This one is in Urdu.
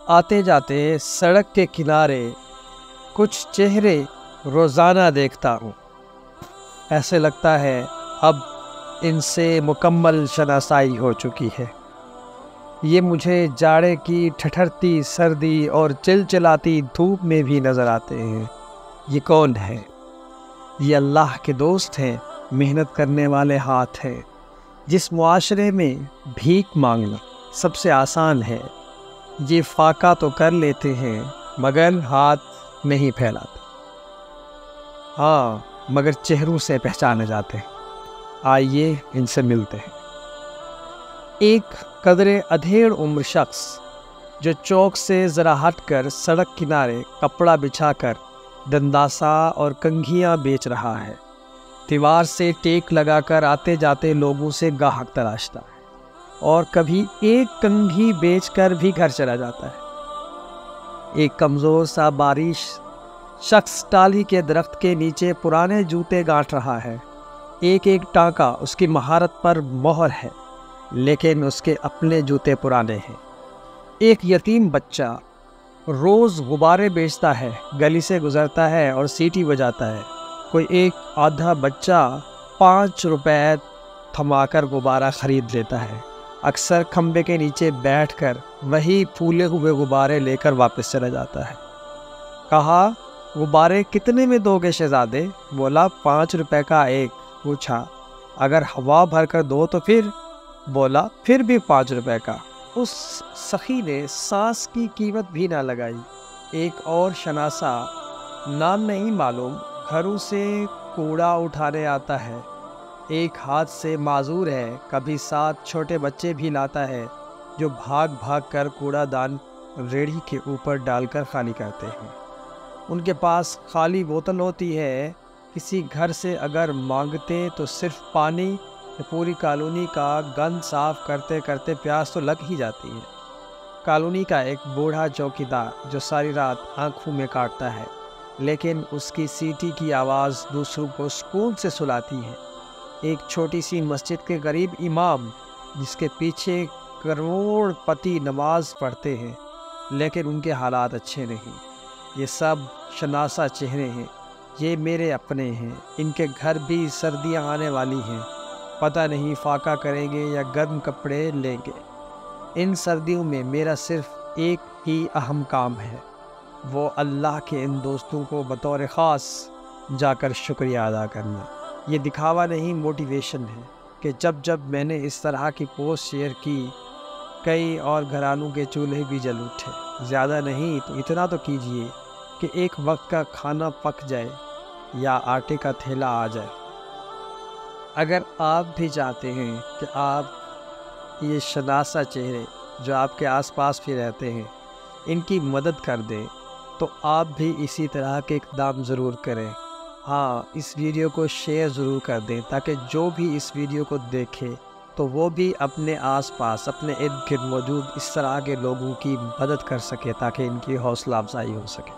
آتے جاتے سڑک کے کنارے کچھ چہرے روزانہ دیکھتا ہوں، ایسے لگتا ہے اب ان سے مکمل شناسائی ہو چکی ہے۔ یہ مجھے جاڑے کی ٹھٹھرتی سردی اور چلچلاتی دھوپ میں بھی نظر آتے ہیں۔ یہ کون ہے؟ یہ اللہ کے دوست ہیں، محنت کرنے والے ہاتھ ہیں۔ جس معاشرے میں بھیک مانگنا سب سے آسان ہے، یہ فاقہ تو کر لیتے ہیں مگر ہاتھ نہیں پھیلاتے۔ ہاں، مگر چہروں سے پہچانے جاتے ہیں۔ آئیے ان سے ملتے ہیں۔ ایک قدرے ادھیڑ عمر شخص جو چوک سے ذرا ہٹ کر سڑک کنارے کپڑا بچھا کر دنداسا اور کنگھیاں بیچ رہا ہے، دیوار سے ٹیک لگا کر آتے جاتے لوگوں سے گاہک تراشتا ہے اور کبھی ایک کنگھی بیچ کر بھی گھر چلا جاتا ہے۔ ایک کمزور سا بارش شخص ٹالی کے درخت کے نیچے پرانے جوتے گانٹھ رہا ہے۔ ایک ایک ٹانکا اس کی مہارت پر مہر ہے، لیکن اس کے اپنے جوتے پرانے ہیں۔ ایک یتیم بچہ روز غبارے بیچتا ہے، گلی سے گزرتا ہے اور سیٹی بجاتا ہے۔ کوئی ایک آدھا بچہ 5 روپے تھما کر غبارہ خرید لیتا ہے، اکثر کھمبے کے نیچے بیٹھ کر وہی پھولے ہوئے غبارے لے کر واپس چلا جاتا ہے۔ کہا، غبارے کتنے میں دو گے شہزادے؟ بولا، 5 روپے کا ایک۔ پوچھا، اگر ہوا بھر کر دو تو پھر؟ بولا، پھر بھی 5 روپے کا۔ اس سخی نے سانس کی قیمت بھی نہ لگائی۔ ایک اور شناسا، نام نہیں معلوم، گھروں سے کوڑا اٹھانے آتا ہے، ایک ہاتھ سے معذور ہے، کبھی 7 چھوٹے بچے بھی لاتا ہے جو بھاگ بھاگ کر کوڑا دان ریڑھی کے اوپر ڈال کر خالی کرتے ہیں۔ ان کے پاس خالی بوتل ہوتی ہے، کسی گھر سے اگر مانگتے تو صرف پانی، پوری کالونی کا گند صاف کرتے کرتے پیاس تو لگ ہی جاتی ہے۔ کالونی کا ایک بوڑھا چوکیدار جو ساری رات آنکھوں میں کاٹتا ہے، لیکن اس کی سیٹی کی آواز دوسروں کو سکون سے سلاتی ہے۔ ایک چھوٹی سی مسجد کے غریب امام جس کے پیچھے کروڑ پتی نماز پڑھتے ہیں، لیکن ان کے حالات اچھے نہیں۔ یہ سب شناسا چہرے ہیں، یہ میرے اپنے ہیں۔ ان کے گھر بھی سردیاں آنے والی ہیں، پتہ نہیں فاقہ کریں گے یا گرم کپڑے لیں گے۔ ان سردیوں میں میرا صرف ایک ہی اہم کام ہے، وہ اللہ کے ان دوستوں کو بطور خاص جا کر شکریہ ادا کرنا۔ یہ دکھاوا نہیں، موٹیویشن ہے کہ جب میں نے اس طرح کی پوسٹ شیئر کی، کئی اور گھرانوں کے چولہے بھی جل اٹھے۔ زیادہ نہیں تو اتنا تو کیجئے کہ ایک وقت کا کھانا پک جائے یا آٹے کا تھیلا آ جائے۔ اگر آپ بھی چاہتے ہیں کہ آپ یہ شناسا چہرے جو آپ کے آس پاس بھی رہتے ہیں ان کی مدد کر دیں، تو آپ بھی اسی طرح کے اقدام ضرور کریں۔ ہاں، اس ویڈیو کو شیئر ضرور کر دیں تاکہ جو بھی اس ویڈیو کو دیکھے تو وہ بھی اپنے آس پاس، اپنے ارد گرد موجود اس طرح کے لوگوں کی مدد کر سکے تاکہ ان کی حوصلہ افزائی ہو سکے۔